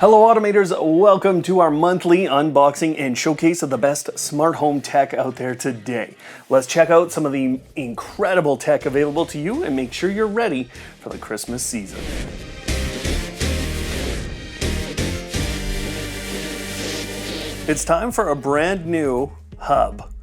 Hello Automators, welcome to our monthly unboxing and showcase of the best smart home tech out there today. Let's check out some of the incredible tech available to you and make sure you're ready for the Christmas season. It's time for a brand new hub.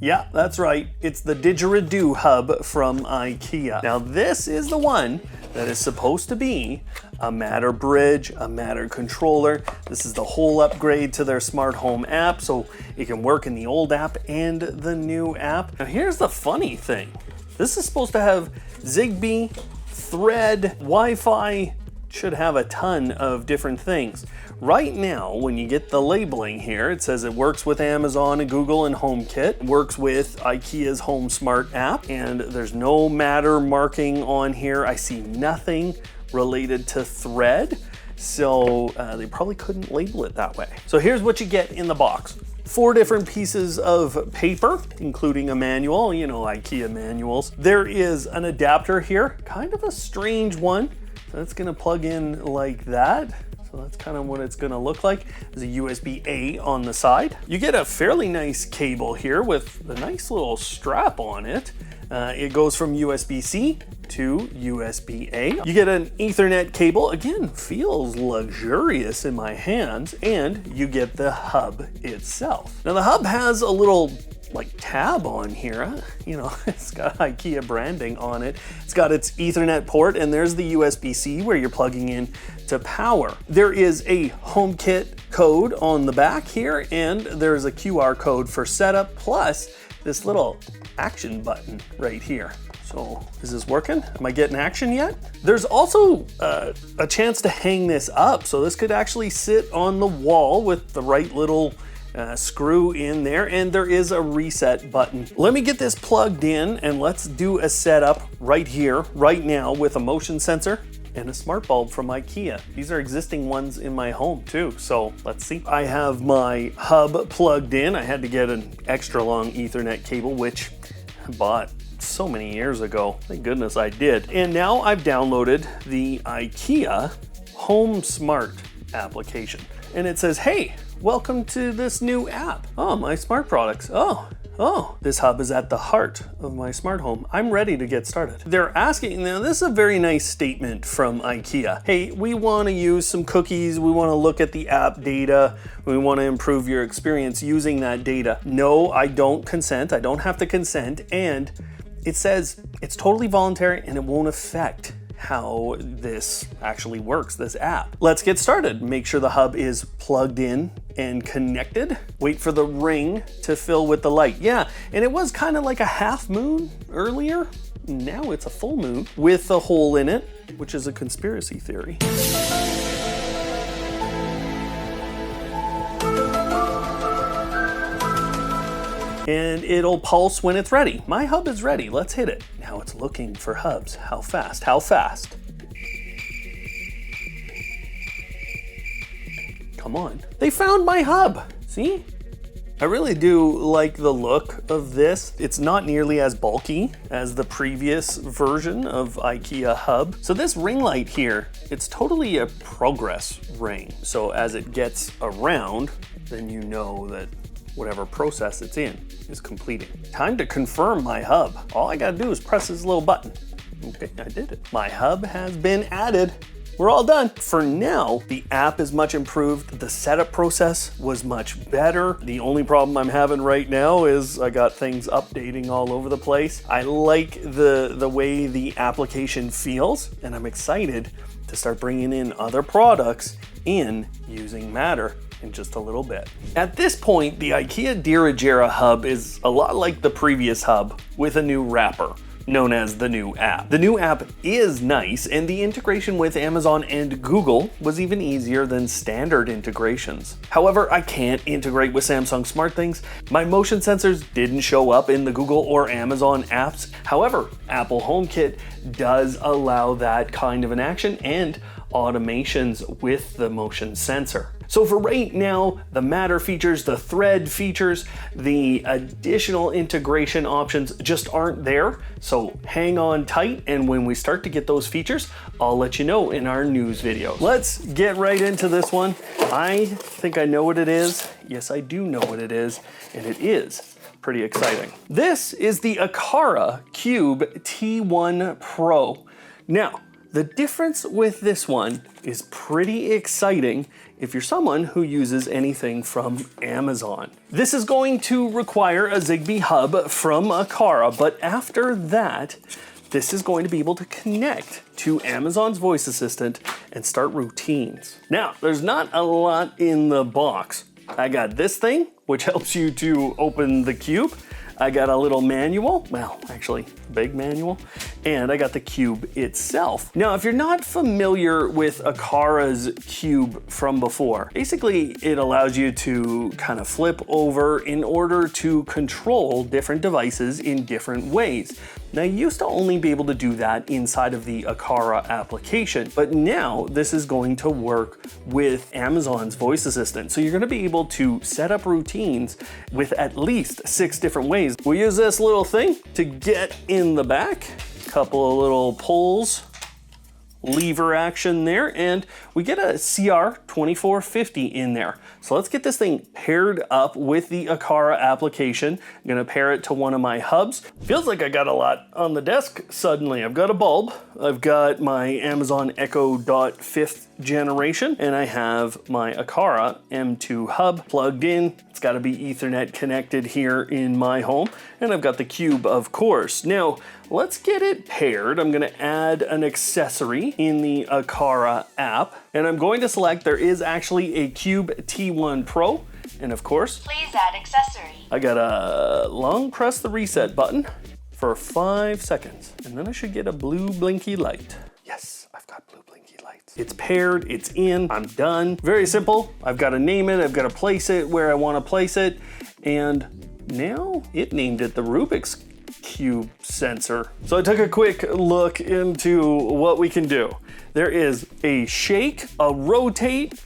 Yeah, that's right, it's the Didgeridoo hub from Ikea. Now this is the one that is supposed to be a Matter bridge, a Matter controller. This is the whole upgrade to their smart home app, so it can work in the old app and the new app. Now here's the funny thing. This is supposed to have Zigbee, Thread, Wi-Fi, should have a ton of different things. Right now, when you get the labeling here, it says it works with Amazon and Google and HomeKit, works with Ikea's Home Smart app, and there's no Matter marking on here. I see nothing related to Thread, so they probably couldn't label it that way. So here's what you get in the box. 4 different pieces of paper, including a manual, you know, Ikea manuals. There is an adapter here, kind of a strange one. That's gonna plug in like that. So that's kind of what it's gonna look like. There's a USB-A on the side. You get a fairly nice cable here with a nice little strap on it. It goes from USB-C to USB-A. You get an Ethernet cable, again, feels luxurious in my hands, and you get the hub itself. Now the hub has a little like tab on here, you know, it's got Ikea branding on it. It's got its Ethernet port, and there's the USB-C where you're plugging in to power. There is a HomeKit code on the back here, and there's a QR code for setup, plus this little action button right here. So is this working? Am I getting action yet? There's also a chance to hang this up. So this could actually sit on the wall with the right little screw in there, and there is a reset button. Let me get this plugged in and let's do a setup right here, right now, with a motion sensor and a smart bulb from Ikea. These are existing ones in my home too, so let's see. I have my hub plugged in. I had to get an extra long Ethernet cable, which I bought so many years ago. Thank goodness I did. And now I've downloaded the Ikea Home Smart application. And it says, hey, welcome to this new app. Oh, my smart products. Oh, this hub is at the heart of my smart home. I'm ready to get started. They're asking, now this is a very nice statement from Ikea. Hey, we want to use some cookies. We want to look at the app data. We want to improve your experience using that data. No, I don't consent. I don't have to consent. And it says it's totally voluntary and it won't affect how this actually works, this app. Let's get started. Make sure the hub is plugged in and connected. Wait for the ring to fill with the light. Yeah, and it was kind of like a half moon earlier. Now it's a full moon with a hole in it, which is a conspiracy theory. And it'll pulse when it's ready. My hub is ready, let's hit it. Now it's looking for hubs. How fast, how fast? Come on, they found my hub, see? I really do like the look of this. It's not nearly as bulky as the previous version of Ikea hub. So this ring light here, it's totally a progress ring. So as it gets around, then you know that whatever process it's in is completing. Time to confirm my hub. All I gotta do is press this little button. Okay, I did it. My hub has been added. We're all done. For now, the app is much improved. The setup process was much better. The only problem I'm having right now is I got things updating all over the place. I like the way the application feels, and I'm excited to start bringing in other products in using Matter in just a little bit. At this point, the Ikea Dirigera hub is a lot like the previous hub with a new wrapper, known as the new app. The new app is nice, and the integration with Amazon and Google was even easier than standard integrations. However, I can't integrate with Samsung SmartThings. My motion sensors didn't show up in the Google or Amazon apps. However, Apple HomeKit does allow that kind of an action, and automations with the motion sensor. So for right now, the matter features, the thread features, the additional integration options just aren't there. So hang on tight, and when we start to get those features, I'll let you know in our news video. Let's get right into this one. I think I know what it is. Yes, I do know what it is, and it is pretty exciting. This is the Aqara Cube T1 Pro. Now, the difference with this one is pretty exciting if you're someone who uses anything from Amazon. This is going to require a Zigbee hub from Aqara, but after that, this is going to be able to connect to Amazon's voice assistant and start routines. Now, there's not a lot in the box. I got this thing, which helps you to open the cube. I got a little manual, well, actually, big manual, and I got the cube itself. Now, if you're not familiar with Aqara's cube from before, basically it allows you to kind of flip over in order to control different devices in different ways. Now, you used to only be able to do that inside of the Aqara application, but now this is going to work with Amazon's voice assistant. So you're gonna be able to set up routines with at least 6 different ways. We'll use this little thing to get in the back, couple of little pulls, lever action there, and we get a CR2450 in there. So let's get this thing paired up with the Aqara application. I'm gonna pair it to one of my hubs. Feels like I got a lot on the desk suddenly. I've got a bulb, I've got my Amazon Echo Dot 5th generation, and I have my Aqara M2 hub plugged in. It's gotta be Ethernet connected here in my home, and I've got the cube, of course. Now, let's get it paired. I'm gonna add an accessory in the Aqara app, and I'm going to select, there is actually a Cube T1 Pro, and of course, please add accessory. I gotta long press the reset button for 5 seconds, and then I should get a blue blinky light. Yes, I've got blue blinky lights. It's paired, it's in, I'm done. Very simple. I've got to name it, I've got to place it where I want to place it, and now it named it the Rubik's Cube sensor. So I took a quick look into what we can do. There is a shake, a rotate,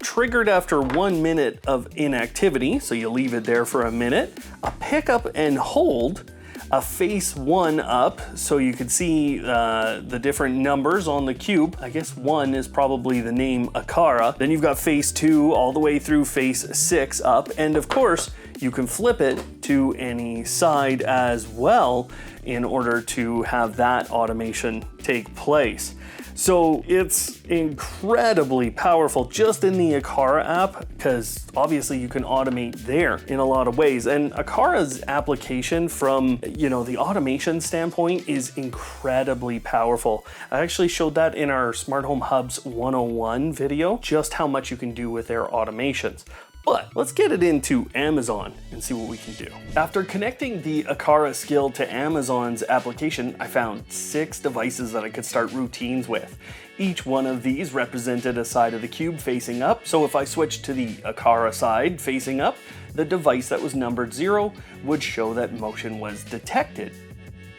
triggered after 1 minute of inactivity, so you leave it there for a minute, a pick up and hold, a face 1 up, so you can see the different numbers on the cube. I guess 1 is probably the name Aqara. Then you've got face 2 all the way through face 6 up, and of course, you can flip it to any side as well in order to have that automation take place. So it's incredibly powerful just in the Aqara app, because obviously you can automate there in a lot of ways. And Aqara's application from, the automation standpoint is incredibly powerful. I actually showed that in our Smart Home Hubs 101 video, just how much you can do with their automations. But let's get it into Amazon and see what we can do. After connecting the Aqara skill to Amazon's application, I found 6 devices that I could start routines with. Each one of these represented a side of the cube facing up. So if I switched to the Aqara side facing up, the device that was numbered 0 would show that motion was detected.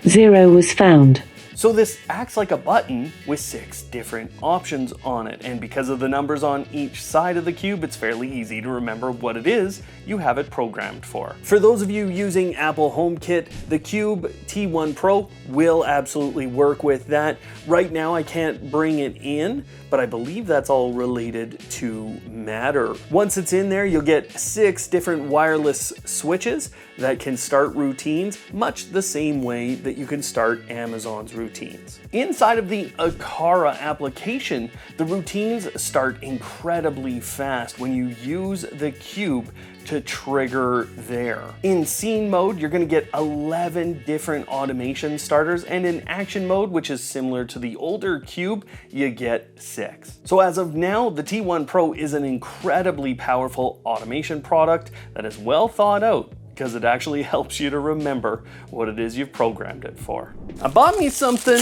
0 was found. So this acts like a button with 6 different options on it, and because of the numbers on each side of the cube, it's fairly easy to remember what it is you have it programmed for. For those of you using Apple HomeKit, the Cube T1 Pro will absolutely work with that. Right now I can't bring it in, but I believe that's all related to Matter. Once it's in there, you'll get 6 different wireless switches that can start routines, much the same way that you can start Amazon's routines. Inside of the Aqara application, the routines start incredibly fast when you use the cube to trigger there. In scene mode, you're gonna get 11 different automation starters, and in action mode, which is similar to the older cube, you get 6. So as of now, the T1 Pro is an incredibly powerful automation product that is well thought out, because it actually helps you to remember what it is you've programmed it for. I bought me something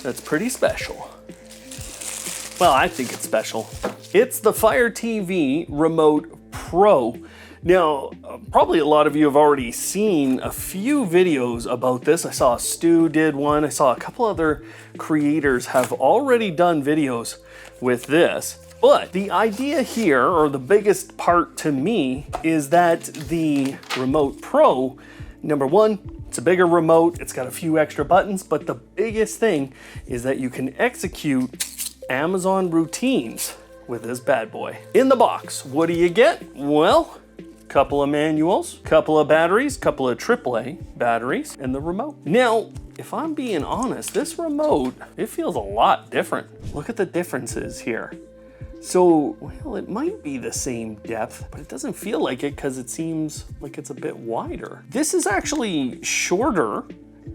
that's pretty special. Well, I think it's special. It's the Fire TV Remote Pro. Now, probably a lot of you have already seen a few videos about this. I saw Stu did one. I saw a couple other creators have already done videos with this. But the idea here, or the biggest part to me, is that the Remote Pro, number one, it's a bigger remote, it's got a few extra buttons, but the biggest thing is that you can execute Amazon routines with this bad boy. In the box, what do you get? Well, couple of manuals, couple of batteries, couple of AAA batteries, and the remote. Now, if I'm being honest, this remote, it feels a lot different. Look at the differences here. So, well, it might be the same depth, but it doesn't feel like it because it seems like it's a bit wider. This is actually shorter,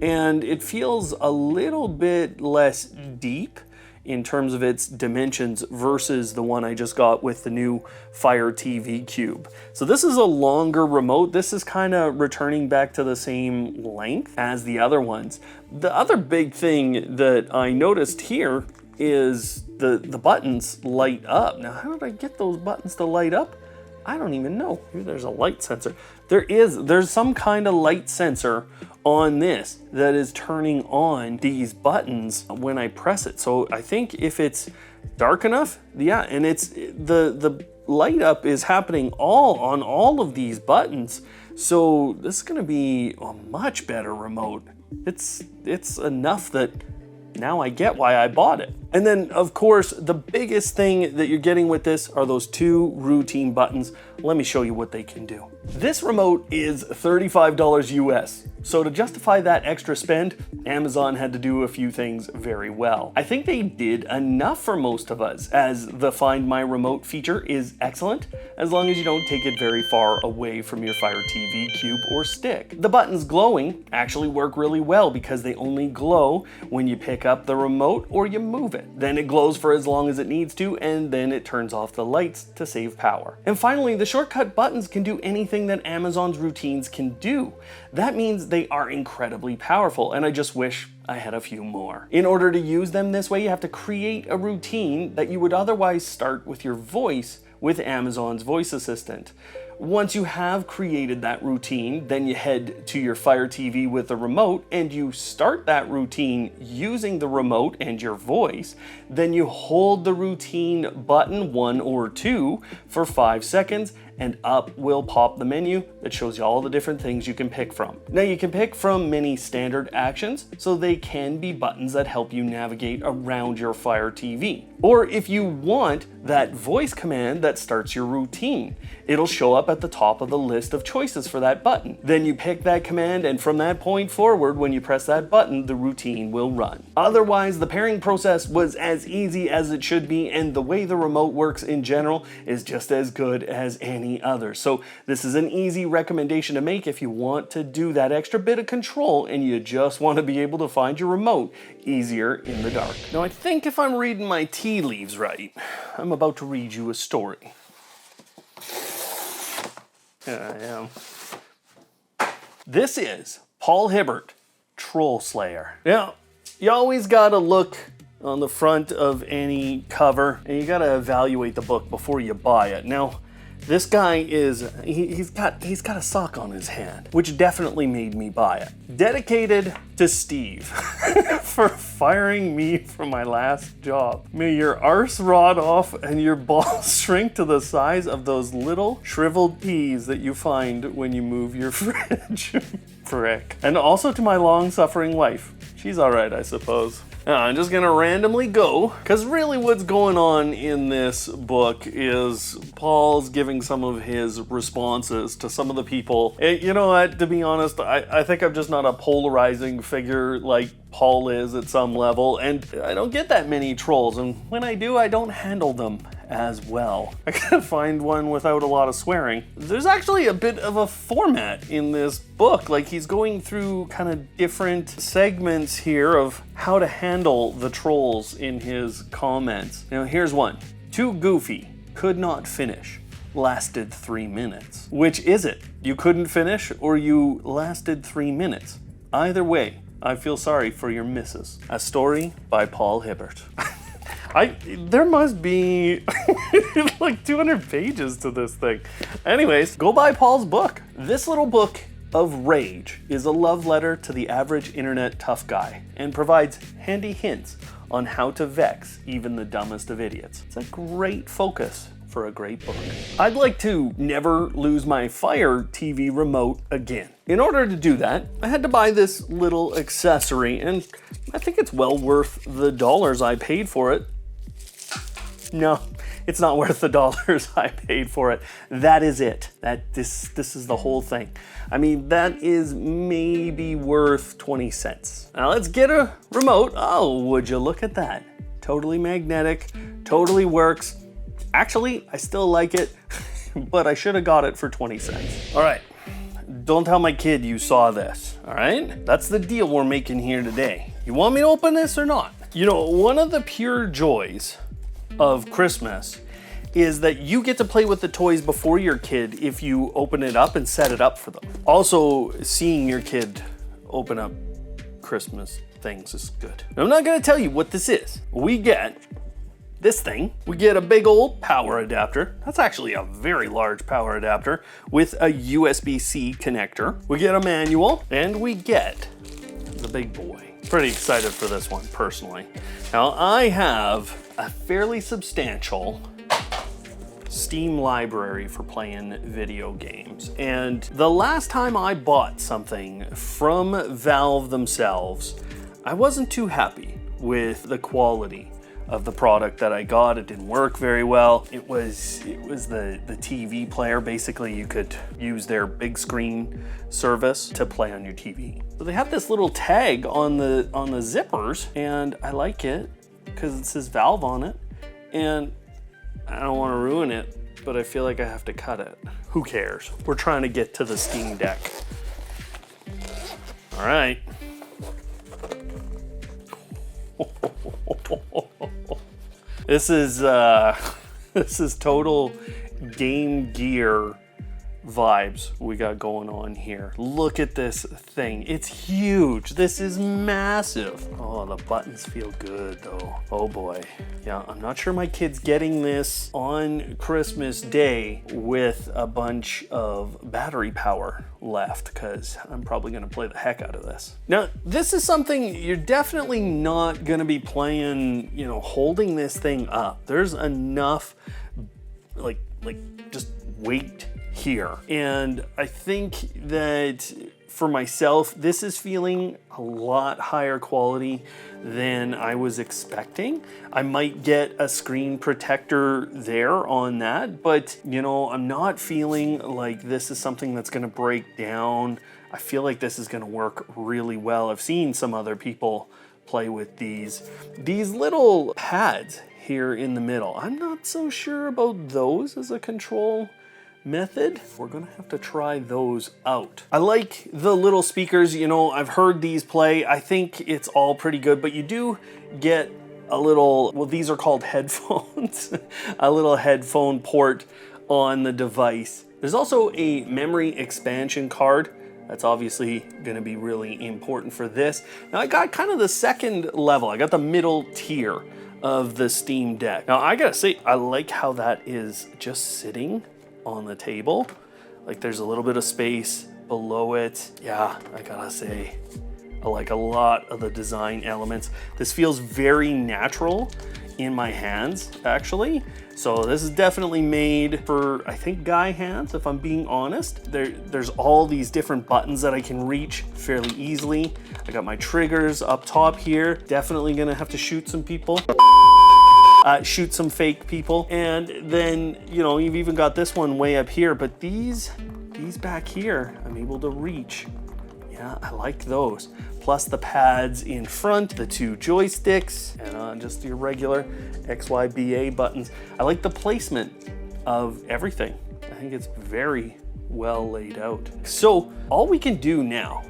and it feels a little bit less deep in terms of its dimensions versus the one I just got with the new Fire TV Cube. So this is a longer remote. This is kind of returning back to the same length as the other ones. The other big thing that I noticed here is the buttons light up. Now, how did I get those buttons to light up? I don't even know. Maybe there's a light sensor. There's some kind of light sensor on this that is turning on these buttons when I press it. So I think if it's dark enough, yeah, and it's the light up is happening on all of these buttons. So this is gonna be a much better remote. It's enough that now I get why I bought it. And then, of course, the biggest thing that you're getting with this are those two routine buttons. Let me show you what they can do. This remote is $35 US. So to justify that extra spend, Amazon had to do a few things very well. I think they did enough for most of us, as the Find My Remote feature is excellent, as long as you don't take it very far away from your Fire TV Cube or stick. The buttons glowing actually work really well because they only glow when you pick up the remote or you move it. Then it glows for as long as it needs to, and then it turns off the lights to save power. And finally, the shortcut buttons can do anything that Amazon's routines can do. That means they are incredibly powerful, and I just wish I had a few more. In order to use them this way, you have to create a routine that you would otherwise start with your voice with Amazon's voice assistant. Once you have created that routine, then you head to your Fire TV with the remote and you start that routine using the remote and your voice. Then you hold the routine button 1 or 2 for 5 seconds and up will pop the menu that shows you all the different things you can pick from. Now you can pick from many standard actions, so they can be buttons that help you navigate around your Fire TV. Or if you want that voice command that starts your routine, it'll show up at the top of the list of choices for that button. Then you pick that command, and from that point forward, when you press that button, the routine will run. Otherwise, the pairing process was as easy as it should be, and the way the remote works in general is just as good as any other. So this is an easy recommendation to make if you want to do that extra bit of control and you just want to be able to find your remote easier in the dark. Now I think if I'm reading my tea leaves right, I'm about to read you a story. Here I am. This is Paul Hibbert, Troll Slayer. Now, you always gotta look on the front of any cover and you gotta evaluate the book before you buy it. Now, this guy is, he's got a sock on his hand, which definitely made me buy it. Dedicated to Steve for firing me from my last job. May your arse rot off and your balls shrink to the size of those little shriveled peas that you find when you move your fridge. Frick. And also to my long-suffering wife. She's all right, I suppose. Now, I'm just gonna randomly go, because really what's going on in this book is Paul's giving some of his responses to some of the people. You know what, to be honest, I think I'm just not a polarizing figure like Paul is at some level, and I don't get that many trolls, and when I do, I don't handle them as well. I gotta find one without a lot of swearing. There's actually a bit of a format in this book, like he's going through kind of different segments here of how to handle the trolls in his comments. Now here's one. Too goofy, could not finish, lasted 3 minutes. Which is it? You couldn't finish or you lasted 3 minutes? Either way, I feel sorry for your missus. A story by Paul Hibbert. There must be like 200 pages to this thing. Anyways, go buy Paul's book. This little book of rage is a love letter to the average internet tough guy and provides handy hints on how to vex even the dumbest of idiots. It's a great focus for a great book. I'd like to never lose my Fire TV remote again. In order to do that, I had to buy this little accessory, and I think it's well worth the dollars I paid for it. No, it's not worth the dollars I paid for it. That is it. This is the whole thing. I mean, that is maybe worth 20 cents. Now let's get a remote. Oh, would you look at that? Totally magnetic, totally works. Actually, I still like it, but I should have got it for 20 cents. All right, don't tell my kid you saw this, all right? That's the deal we're making here today. You want me to open this or not? You know, one of the pure joys of Christmas is that you get to play with the toys before your kid if you open it up and set it up for them. Also, seeing your kid open up Christmas things is good. Now, I'm not gonna tell you what this is. We get this thing. We get a big old power adapter. That's actually a very large power adapter with a USB-C connector. We get a manual and we get the big boy. Pretty excited for this one personally. Now I have a fairly substantial Steam library for playing video games. And the last time I bought something from Valve themselves, I wasn't too happy with the quality of the product that I got. It didn't work very well. It was the TV player. Basically, you could use their big screen service to play on your TV. So they have this little tag on the zippers, and I like it because it says Valve on it, and I don't want to ruin it, but I feel like I have to cut it. Who cares? We're trying to get to the Steam Deck. All right. This is total Game Gear vibes we got going on here. Look at this thing. It's huge. This is massive. Oh, the buttons feel good though. Oh boy. Yeah, I'm not sure my kid's getting this on Christmas Day with a bunch of battery power left, because I'm probably gonna play the heck out of this. Now, this is something you're definitely not gonna be playing, you know, holding this thing up. There's enough like just weight here. And I think that for myself, this is feeling a lot higher quality than I was expecting. I might get a screen protector there on that, but you know, I'm not feeling like this is something that's gonna break down. I feel like this is gonna work really well. I've seen some other people play with these little pads here in the middle. I'm not so sure about those as a control method. We're gonna have to try those out. I like the little speakers. You know, I've heard these play. I think it's all pretty good, but you do get a little, well, these are called headphones, a little headphone port on the device. There's also a memory expansion card. That's obviously gonna be really important for this. Now I got kind of the second level. I got the middle tier of the Steam Deck. Now I gotta say, I like how that is just sitting on the table. Like there's a little bit of space below it. Yeah, I gotta say, I like a lot of the design elements. This feels very natural in my hands, actually. So this is definitely made for, I think, guy hands, if I'm being honest. There's all these different buttons that I can reach fairly easily. I got my triggers up top here. Definitely gonna have to shoot some people. Shoot some fake people. And then, you know, you've even got this one way up here, but these back here, I'm able to reach. Yeah, I like those. Plus the pads in front, the two joysticks, and just your regular XYBA buttons. I like the placement of everything. I think it's very well laid out. So all we can do now,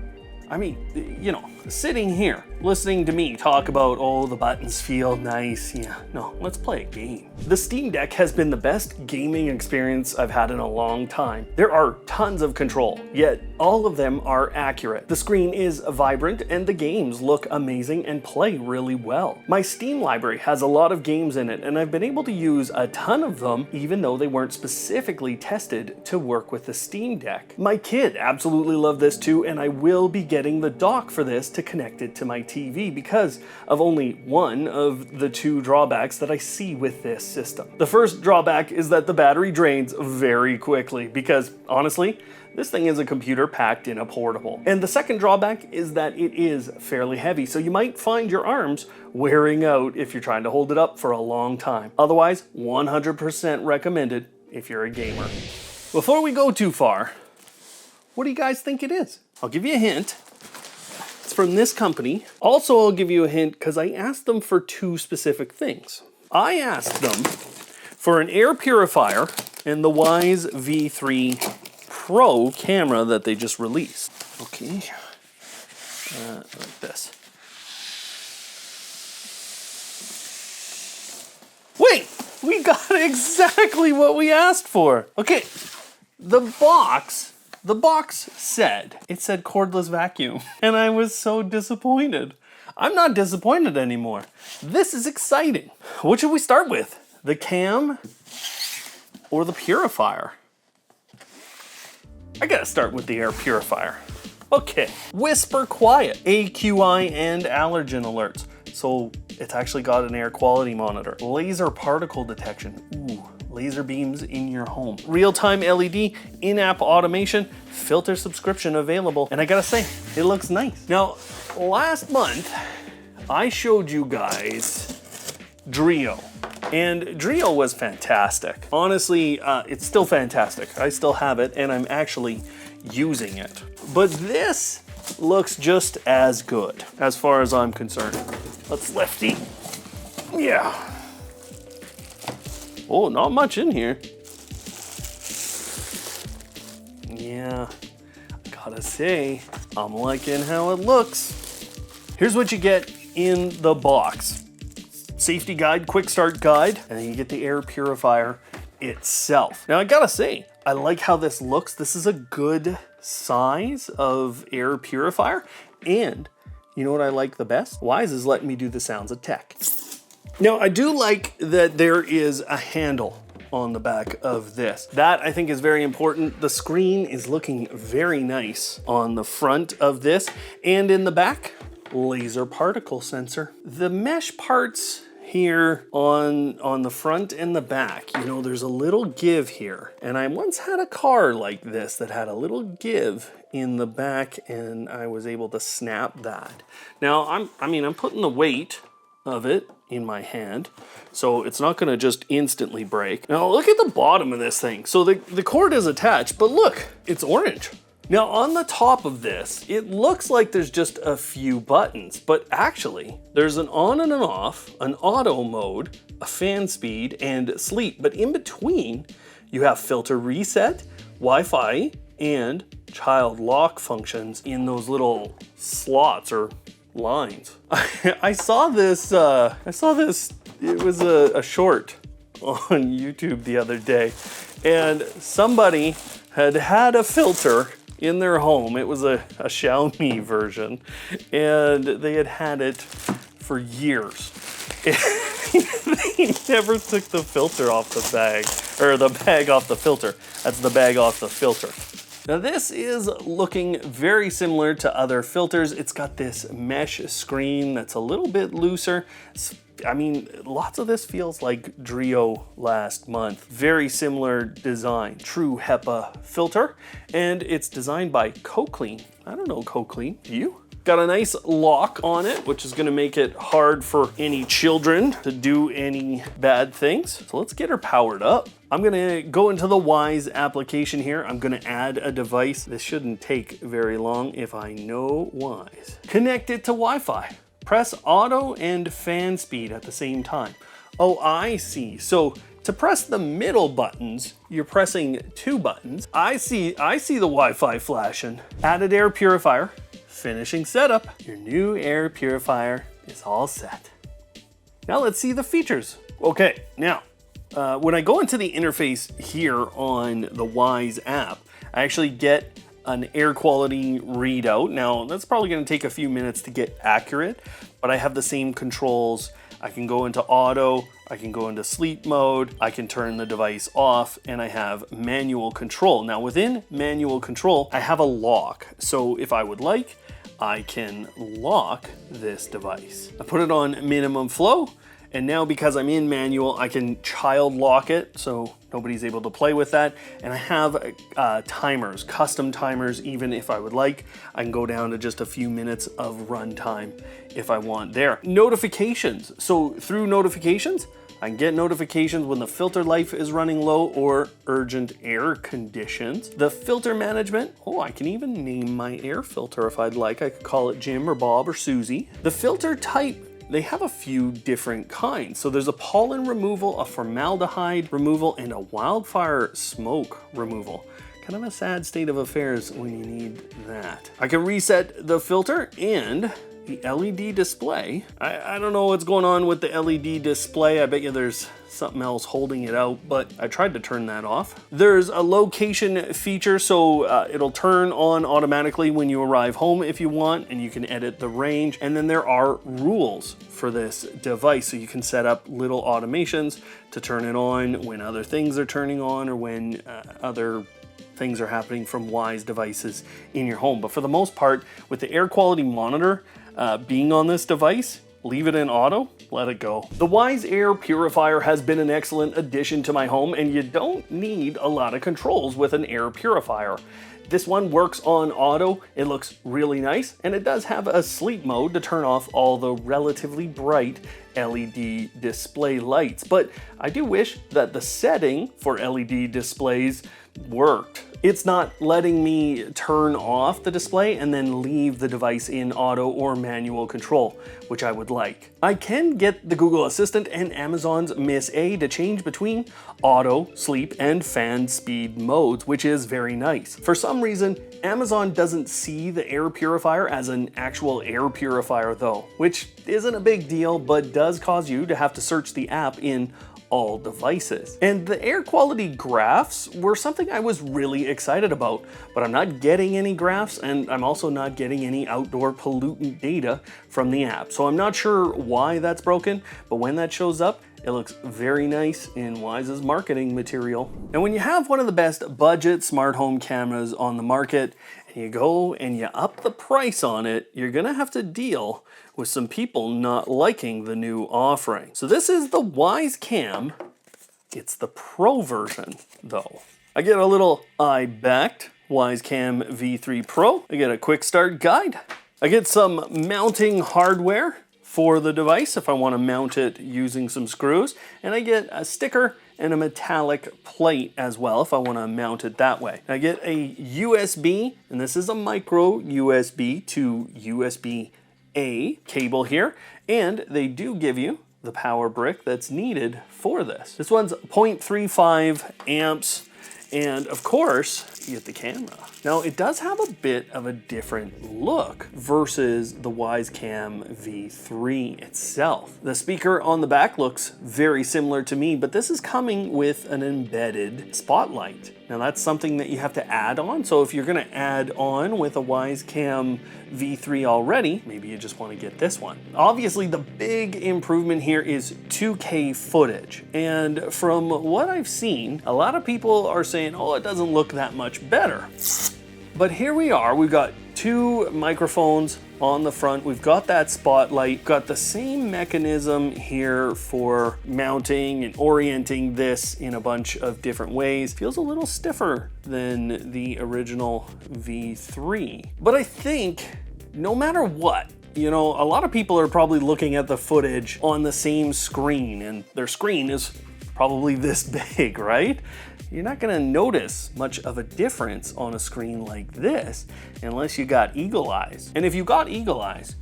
I mean, you know, sitting here, listening to me talk about, oh, the buttons feel nice. Yeah, no, let's play a game. The Steam Deck has been the best gaming experience I've had in a long time. There are tons of control, yet all of them are accurate. The screen is vibrant and the games look amazing and play really well. My Steam library has a lot of games in it, and I've been able to use a ton of them even though they weren't specifically tested to work with the Steam Deck. My kid absolutely loved this too, and I will be getting the dock for this to connect it to my TV because of only one of the two drawbacks that I see with this system. The first drawback is that the battery drains very quickly because, honestly, this thing is a computer packed in a portable. And the second drawback is that it is fairly heavy, so you might find your arms wearing out if you're trying to hold it up for a long time. Otherwise, 100% recommended if you're a gamer. Before we go too far, what do you guys think it is? I'll give you a hint. It's from this company. Also, I'll give you a hint because I asked them for two specific things. I asked them for an air purifier and the Wyze V3 Pro camera that they just released. Okay, like this. Wait, we got exactly what we asked for. Okay, the box said cordless vacuum, and I was so disappointed. I'm not disappointed anymore. This is exciting. What should we start with? The cam or the purifier? I gotta start with the air purifier. Okay, whisper quiet, AQI and allergen alerts. So it's actually got an air quality monitor. Laser particle detection, ooh, laser beams in your home. Real-time LED, in-app automation, filter subscription available. And I gotta say, it looks nice. Now, last month, I showed you guys Drio. And Drio was fantastic. Honestly, it's still fantastic. I still have it and I'm actually using it. But this looks just as good as far as I'm concerned. Let's lefty. Yeah. Oh, not much in here. Yeah, gotta say, I'm liking how it looks. Here's what you get in the box. Safety guide, quick start guide, and then you get the air purifier itself. Now I gotta say, I like how this looks. This is a good size of air purifier, and you know what I like the best? Wyze is letting me do the sounds of tech. Now I do like that there is a handle on the back of this. That I think is very important. The screen is looking very nice on the front of this, and in the back, laser particle sensor. The mesh parts here on the front and the back, you know, there's a little give here. And I once had a car like this that had a little give in the back, and I was able to snap that. Now, I'm putting the weight of it in my hand, so it's not gonna just instantly break. Now look at the bottom of this thing. So the cord is attached, but look, it's orange. Now on the top of this, it looks like there's just a few buttons, but actually there's an on and an off, an auto mode, a fan speed, and sleep. But in between, you have filter reset, Wi-Fi, and child lock functions in those little slots or lines. I saw this, it was a short on YouTube the other day, and somebody had a filter in their home. It was a Xiaomi version, and they had it for years. They never took the filter off the bag, or the bag off the filter. That's the bag off the filter. Now this is looking very similar to other filters. It's got this mesh screen that's a little bit looser. I mean, lots of this feels like Drio last month. Very similar design, true HEPA filter, and it's designed by CoClean. I don't know CoClean, do you? Got a nice lock on it, which is gonna make it hard for any children to do any bad things. So let's get her powered up. I'm gonna go into the Wyze application here. I'm gonna add a device. This shouldn't take very long if I know Wyze. Connect it to Wi-Fi. Press auto and fan speed at the same time. Oh, I see. So to press the middle buttons, you're pressing two buttons. I see the Wi-Fi flashing. Added air purifier, finishing setup. Your new air purifier is all set. Now let's see the features. Okay, now, when I go into the interface here on the Wyze app, I actually get an air quality readout. Now, that's probably gonna take a few minutes to get accurate, but I have the same controls. I can go into auto, I can go into sleep mode, I can turn the device off, and I have manual control. Now, within manual control, I have a lock. So if I would like, I can lock this device. I put it on minimum flow, and now because I'm in manual, I can child lock it so nobody's able to play with that. And I have timers, custom timers, even if I would like. I can go down to just a few minutes of runtime if I want there. Notifications. So through notifications, I can get notifications when the filter life is running low or urgent air conditions. The filter management, oh, I can even name my air filter if I'd like. I could call it Jim or Bob or Susie. The filter type, they have a few different kinds. So there's a pollen removal, a formaldehyde removal, and a wildfire smoke removal. Kind of a sad state of affairs when you need that. I can reset the filter and the LED display. I don't know what's going on with the LED display. I bet you there's something else holding it out, but I tried to turn that off. There's a location feature, so it'll turn on automatically when you arrive home if you want, and you can edit the range. And then there are rules for this device, so you can set up little automations to turn it on when other things are turning on or when other things are happening from Wyze devices in your home. But for the most part, with the air quality monitor being on this device, leave it in auto, let it go. The Wyze Air Purifier has been an excellent addition to my home, and you don't need a lot of controls with an air purifier. This one works on auto, it looks really nice, and it does have a sleep mode to turn off all the relatively bright LED display lights. But I do wish that the setting for LED displays worked. It's not letting me turn off the display and then leave the device in auto or manual control, which I would like. I can get the Google Assistant and Amazon's Miss A to change between auto, sleep, and fan speed modes, which is very nice. For some reason, Amazon doesn't see the air purifier as an actual air purifier though, which isn't a big deal, but does cause you to have to search the app in all devices. And the air quality graphs were something I was really excited about, but I'm not getting any graphs, and I'm also not getting any outdoor pollutant data from the app. So I'm not sure why that's broken, but when that shows up, it looks very nice in Wyze's marketing material. And when you have one of the best budget smart home cameras on the market, and you go and you up the price on it, you're gonna have to deal with some people not liking the new offering. So this is the Wyze Cam. It's the Pro version though. I get a little eye-backed Wyze Cam V3 Pro. I get a quick start guide. I get some mounting hardware for the device if I want to mount it using some screws. And I get a sticker and a metallic plate as well if I want to mount it that way. I get a USB, and this is a micro USB to USB-A cable here, and they do give you the power brick that's needed for this. This one's 0.35 amps, and of course, you get the camera. Now, it does have a bit of a different look versus the Wyze Cam V3 itself. The speaker on the back looks very similar to me, but this is coming with an embedded spotlight. Now, that's something that you have to add on. So if you're gonna add on with a Wyze Cam V3 already, maybe you just wanna get this one. Obviously, the big improvement here is 2K footage. And from what I've seen, a lot of people are saying, oh, it doesn't look that much better. But here we are, we've got two microphones on the front, we've got that spotlight, got the same mechanism here for mounting and orienting this in a bunch of different ways. Feels a little stiffer than the original V3. But I think no matter what, you know, a lot of people are probably looking at the footage on the same screen, and their screen is probably this big, right? You're not gonna notice much of a difference on a screen like this unless you got eagle eyes. And if you got eagle eyes,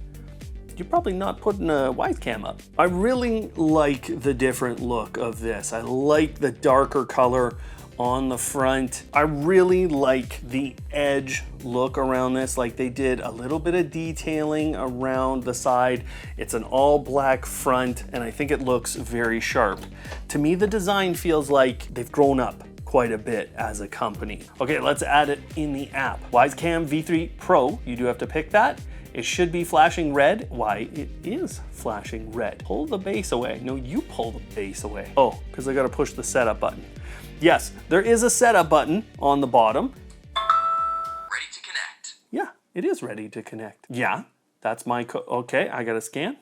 you're probably not putting a Wyze Cam up. I really like the different look of this. I like the darker color on the front. I really like the edge look around this. Like they did a little bit of detailing around the side. It's an all black front and I think it looks very sharp. To me, the design feels like they've grown up quite a bit as a company. Okay, let's add it in the app. Wyze Cam V3 Pro, you do have to pick that. It should be flashing red. Why? It is flashing red. Pull the base away. No, you pull the base away. Oh, because I gotta push the setup button. Yes, there is a setup button on the bottom. Ready to connect. Yeah, it is ready to connect. Yeah, that's my code. Okay, I gotta scan.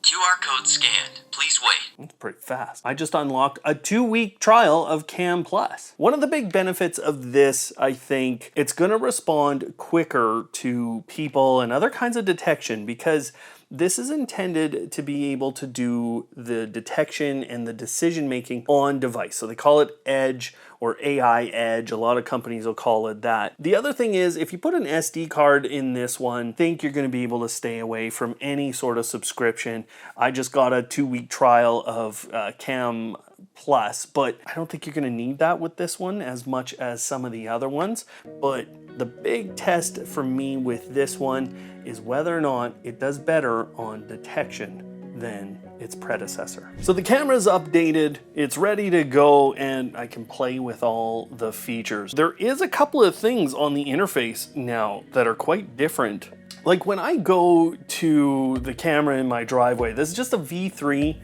QR code scanned. Please wait. That's pretty fast. I just unlocked a 2-week trial of Cam Plus. One of the big benefits of this, I think, it's gonna respond quicker to people and other kinds of detection because this is intended to be able to do the detection and the decision making on device. So they call it Edge or AI Edge. A lot of companies will call it that. The other thing is if you put an SD card in this one, I think you're gonna be able to stay away from any sort of subscription. I just got a 2-week trial of Cam Plus, but I don't think you're gonna need that with this one as much as some of the other ones. But the big test for me with this one is whether or not it does better on detection than its predecessor. So the camera's updated, it's ready to go, and I can play with all the features. There is a couple of things on the interface now that are quite different. Like when I go to the camera in my driveway, this is just a V3.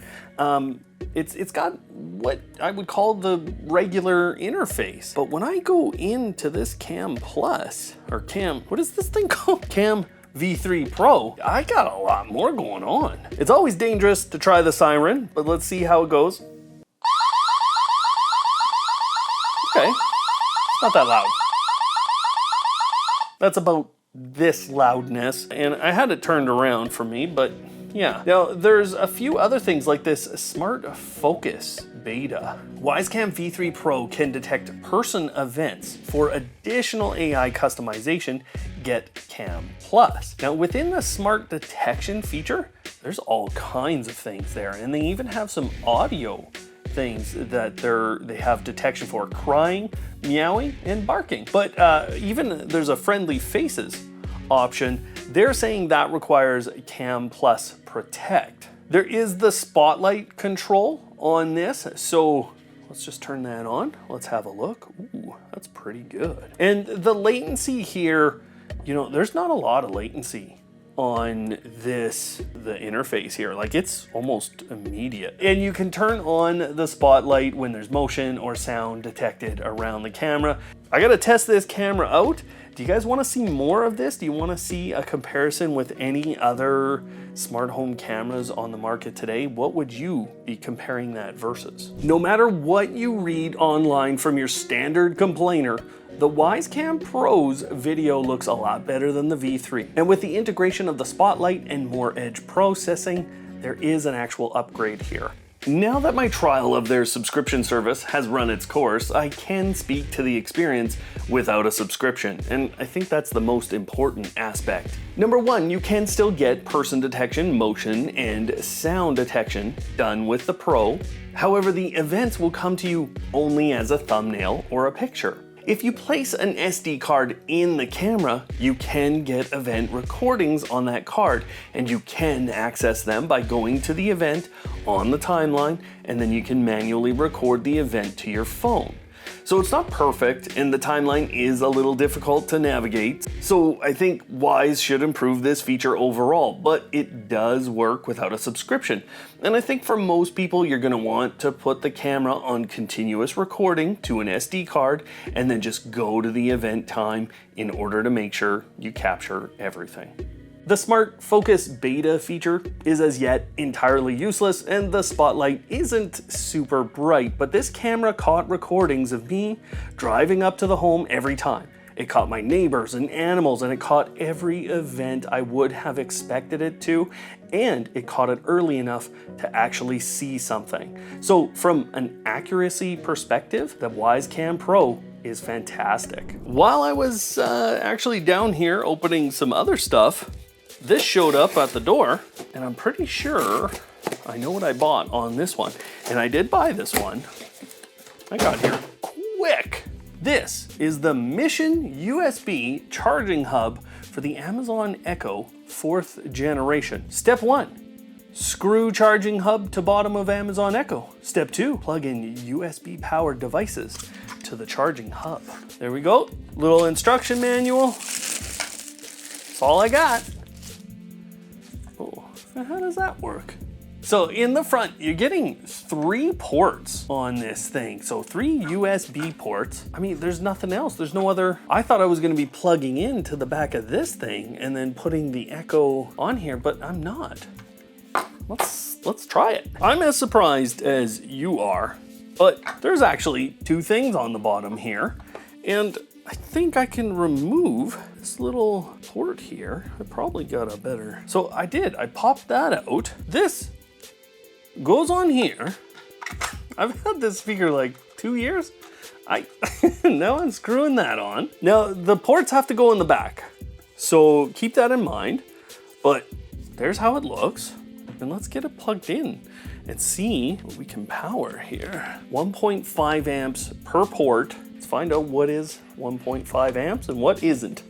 It's got what I would call the regular interface. But when I go into this Cam Plus, or Cam, what is this thing called? Cam V3 Pro, I got a lot more going on. It's always dangerous to try the siren, but let's see how it goes. Okay, it's not that loud. That's about this loudness, and I had it turned around for me, but yeah. Now, there's a few other things like this Smart Focus beta. Wyze Cam V3 Pro can detect person events. For additional AI customization, get Cam Plus. Now, within the smart detection feature, there's all kinds of things there, and they even have some audio things that they have detection for: crying, meowing, and barking. But even there's a friendly faces option. They're saying that requires Cam Plus Protect. There is the spotlight control on this, so let's just turn that on. Let's have a look. Ooh, that's pretty good. And the latency here, you know, there's not a lot of latency on the interface here. Like, it's almost immediate. And you can turn on the spotlight when there's motion or sound detected around the camera. I gotta test this camera out. Do you guys wanna see more of this? Do you wanna see a comparison with any other smart home cameras on the market today? What would you be comparing that versus? No matter what you read online from your standard complainer, the Wyze Cam Pro's video looks a lot better than the V3. And with the integration of the spotlight and more edge processing, there is an actual upgrade here. Now that my trial of their subscription service has run its course, I can speak to the experience without a subscription, and I think that's the most important aspect. Number one, you can still get person detection, motion, and sound detection done with the Pro. However, the events will come to you only as a thumbnail or a picture. If you place an SD card in the camera, you can get event recordings on that card, and you can access them by going to the event on the timeline, and then you can manually record the event to your phone. So it's not perfect, and the timeline is a little difficult to navigate. So I think Wyze should improve this feature overall, but it does work without a subscription. And I think for most people, you're gonna want to put the camera on continuous recording to an SD card, and then just go to the event time in order to make sure you capture everything. The Smart Focus beta feature is as yet entirely useless, and the spotlight isn't super bright, but this camera caught recordings of me driving up to the home every time. It caught my neighbors and animals, and it caught every event I would have expected it to, and it caught it early enough to actually see something. So from an accuracy perspective, the Wyze Cam Pro is fantastic. While I was actually down here opening some other stuff, this showed up at the door, and I'm pretty sure I know what I bought on this one. And I did buy this one. I got here quick. This is the Mission USB charging hub for the Amazon Echo 4th generation. Step 1, screw charging hub to bottom of Amazon Echo. Step 2, plug in USB powered devices to the charging hub. There we go, little instruction manual. That's all I got. Oh, how does that work? So in the front, you're getting 3 ports on this thing. So 3 USB ports. I mean, there's nothing else. There's no other. I thought I was gonna be plugging into the back of this thing and then putting the Echo on here, but I'm not. Let's try it. I'm as surprised as you are, but there's actually 2 things on the bottom here. And I think I can remove this little port here. I probably got a better. So I did, I popped that out. This goes on here. I've had this speaker like 2 years. Now I'm screwing that on. Now the ports have to go in the back, so keep that in mind. But there's how it looks. And let's get it plugged in and see what we can power here. 1.5 amps per port. Let's find out what is 1.5 amps and what isn't.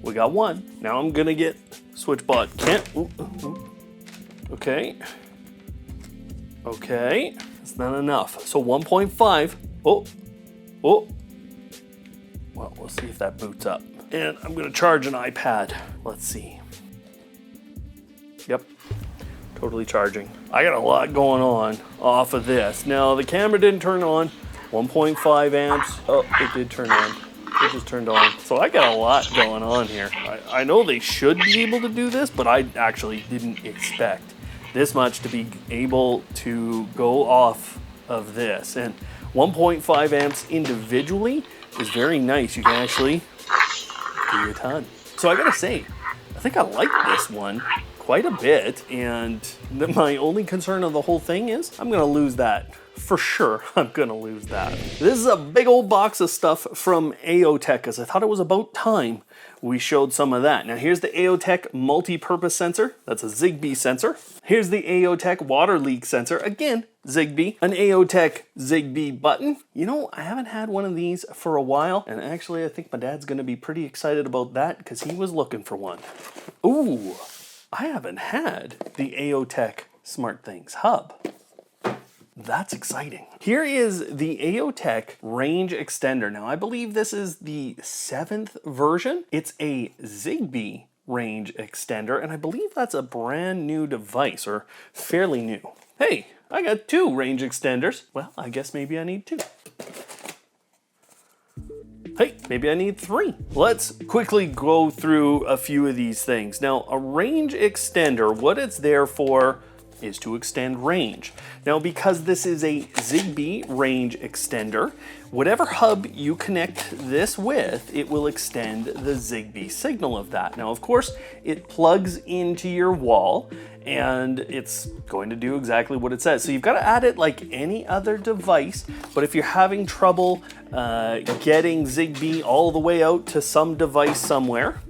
We got 1. Now I'm gonna get SwitchBot. Okay. Okay, that's not enough. So 1.5. Oh. Well, we'll see if that boots up. And I'm gonna charge an iPad. Let's see. Yep, totally charging. I got a lot going on off of this. Now the camera didn't turn on. 1.5 amps. Oh, it did turn on. It just turned on. So I got a lot going on here. I know they should be able to do this, but I actually didn't expect this much to be able to go off of this. And 1.5 amps individually is very nice. You can actually do a ton. So I gotta say, I think I like this one quite a bit, and my only concern of the whole thing is I'm gonna lose that. For sure, I'm gonna lose that. This is a big old box of stuff from Aeotec, because I thought it was about time we showed some of that. Now here's the Aeotec multi-purpose sensor. That's a Zigbee sensor. Here's the Aeotec water leak sensor. Again, Zigbee. An Aeotec Zigbee button. You know, I haven't had one of these for a while, and actually I think my dad's gonna be pretty excited about that because he was looking for one. Ooh, I haven't had the Aeotec SmartThings hub. That's exciting. Here is the Aeotec range extender. Now I believe this is the 7th version. It's a Zigbee range extender, and I believe that's a brand new device, or fairly new. Hey, I got 2 range extenders. Well, I guess maybe I need 2. Hey, maybe I need 3. Let's quickly go through a few of these things. Now, a range extender, what it's there for is to extend range. Now, because this is a Zigbee range extender, whatever hub you connect this with, it will extend the Zigbee signal of that. Now, of course, it plugs into your wall and it's going to do exactly what it says. So you've got to add it like any other device, but if you're having trouble getting Zigbee all the way out to some device somewhere,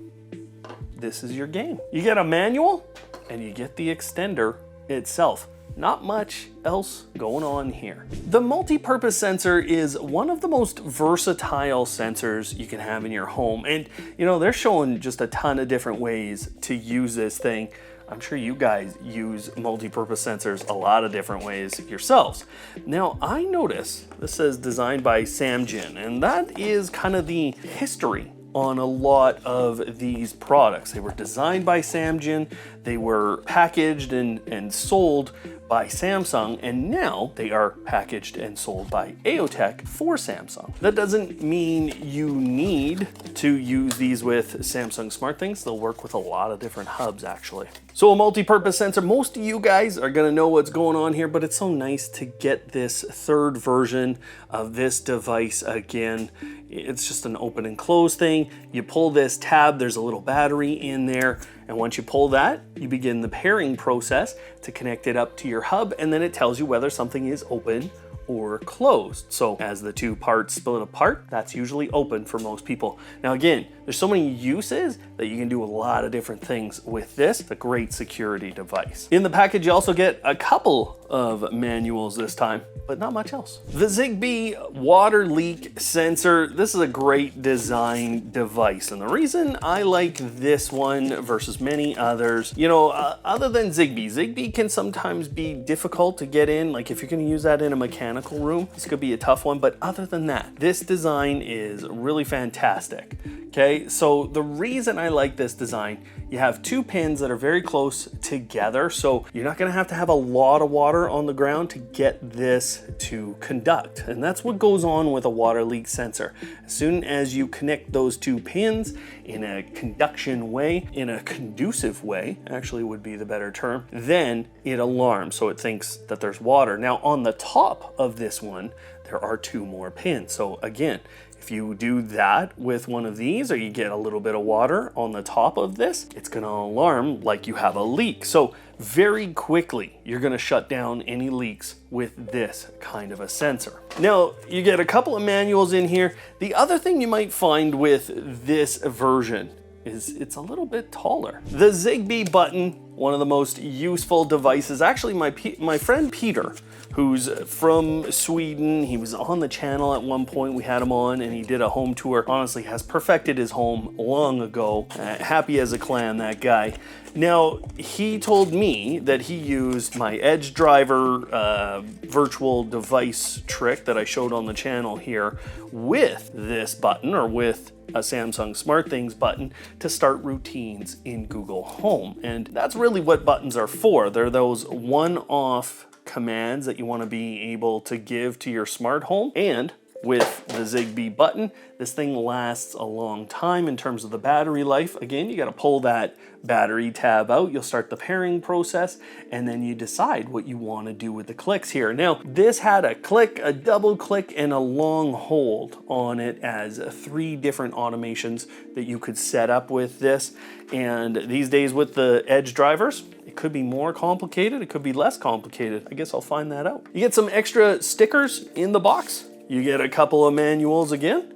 this is your game. You get a manual and you get the extender itself. Not much else going on here. The multi-purpose sensor is one of the most versatile sensors you can have in your home. And you know, they're showing just a ton of different ways to use this thing. I'm sure you guys use multi-purpose sensors a lot of different ways yourselves. Now, I notice this says designed by Samjin, and that is kind of the history on a lot of these products. They were designed by Samjin, they were packaged and sold by Samsung, and now they are packaged and sold by Aeotec for Samsung. That doesn't mean you need to use these with Samsung SmartThings. They'll work with a lot of different hubs actually. So a multi-purpose sensor, most of you guys are gonna know what's going on here, but it's so nice to get this 3rd version of this device again. It's just an open and close thing. You pull this tab, there's a little battery in there, and once you pull that, you begin the pairing process to connect it up to your hub, and then it tells you whether something is open or closed. So as the 2 parts split apart, that's usually open for most people. Now again, there's so many uses that you can do a lot of different things with this. It's a great security device. In the package, you also get a couple of manuals this time, but not much else. The Zigbee water leak sensor. This is a great design device. And the reason I like this one versus many others, you know, other than Zigbee can sometimes be difficult to get in. Like if you're gonna use that in a mechanical room, this could be a tough one. But other than that, this design is really fantastic. Okay, so the reason I like this design, you have two pins that are very close together, so you're not gonna have to have a lot of water on the ground to get this to conduct. And that's what goes on with a water leak sensor. As soon as you connect those two pins in a conduction way, in a conducive way, actually would be the better term, then it alarms, so it thinks that there's water. Now on the top of this one, there are two more pins. So again, if you do that with one of these, or you get a little bit of water on the top of this, it's gonna alarm like you have a leak. So very quickly, you're gonna shut down any leaks with this kind of a sensor. Now, you get a couple of manuals in here. The other thing you might find with this version is it's a little bit taller. The Zigbee button, one of the most useful devices. Actually, my friend Peter, who's from Sweden, he was on the channel at one point. We had him on and he did a home tour. Honestly, has perfected his home long ago. Happy as a clam, that guy. Now, he told me that he used my Edge driver virtual device trick that I showed on the channel here with this button, or with a Samsung SmartThings button, to start routines in Google Home. And that's really what buttons are for. They're those one-off commands that you want to be able to give to your smart home. And with the Zigbee button, this thing lasts a long time in terms of the battery life. Again, you got to pull that battery tab out. You'll start the pairing process, and then you decide what you want to do with the clicks here. Now, this had a click, a double click, and a long hold on it as 3 different automations that you could set up with this. And these days with the Edge drivers, it could be more complicated, it could be less complicated. I guess I'll find that out. You get some extra stickers in the box. You get a couple of manuals again,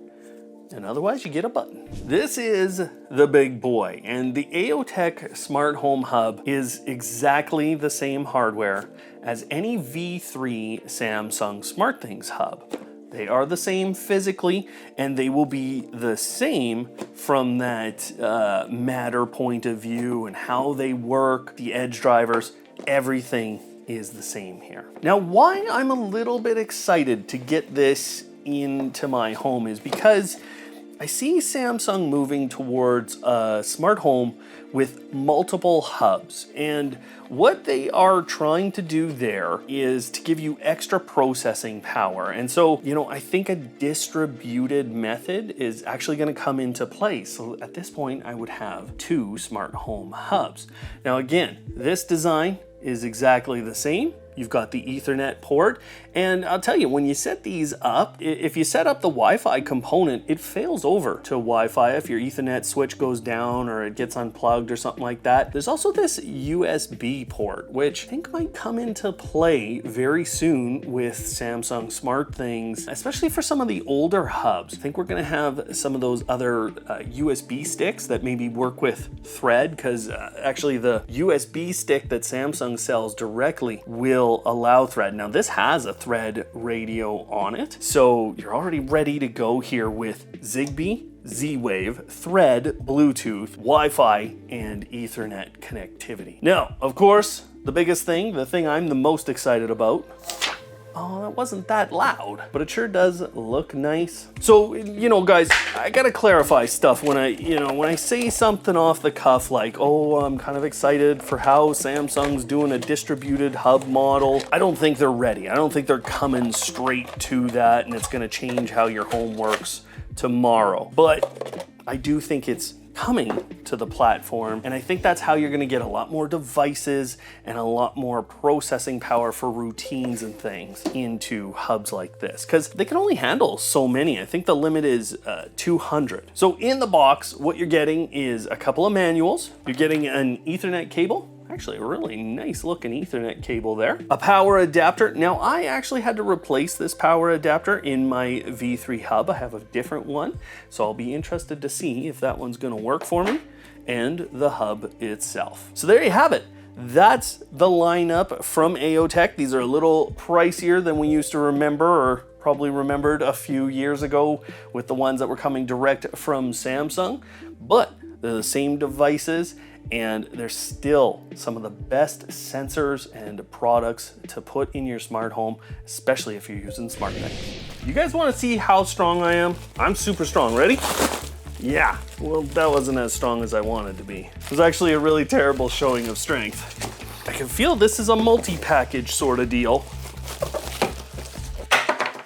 and otherwise you get a button. This is the big boy, and the Aeotec Smart Home Hub is exactly the same hardware as any V3 Samsung SmartThings hub. They are the same physically, and they will be the same from that matter point of view and how they work, the Edge drivers, everything is the same here. Now, why I'm a little bit excited to get this into my home is because I see Samsung moving towards a smart home with multiple hubs. And what they are trying to do there is to give you extra processing power. And so, you know, I think a distributed method is actually going to come into play. So at this point, I would have 2 smart home hubs. Now, again, this design is exactly the same. You've got the Ethernet port, and I'll tell you, when you set these up, if you set up the Wi-Fi component, it fails over to Wi-Fi if your Ethernet switch goes down or it gets unplugged or something like that. There's also this USB port, which I think might come into play very soon with Samsung SmartThings, especially for some of the older hubs. I think we're gonna have some of those other USB sticks that maybe work with Thread, because actually the USB stick that Samsung sells directly will allow Thread. Now, this has a Thread radio on it, so you're already ready to go here with Zigbee, Z-Wave, Thread, Bluetooth, Wi-Fi, and Ethernet connectivity. Now, of course, the biggest thing, the thing I'm the most excited about, oh, that wasn't that loud, but it sure does look nice. So, you know, guys, I gotta clarify stuff when I say something off the cuff like, oh, I'm kind of excited for how Samsung's doing a distributed hub model. I don't think they're ready. I don't think they're coming straight to that and it's gonna change how your home works tomorrow. But I do think it's coming to the platform, and I think that's how you're going to get a lot more devices and a lot more processing power for routines and things into hubs like this, because they can only handle so many. I think the limit is 200. So in the box, what you're getting is a couple of manuals. You're getting an Ethernet cable. Actually, a really nice looking Ethernet cable there. A power adapter. Now, I actually had to replace this power adapter in my V3 hub. I have a different one, so I'll be interested to see if that one's gonna work for me, and the hub itself. So there you have it. that's the lineup from Aeotec. These are a little pricier than we used to remember, or probably remembered a few years ago with the ones that were coming direct from Samsung, but they're the same devices and they're still some of the best sensors and products to put in your smart home, especially if you're using SmartThings. You guys want to see how strong I am? I'm super strong. Ready? Yeah, well, that wasn't as strong as I wanted to be. It was actually a really terrible showing of strength. I can feel this is a multi-package sort of deal.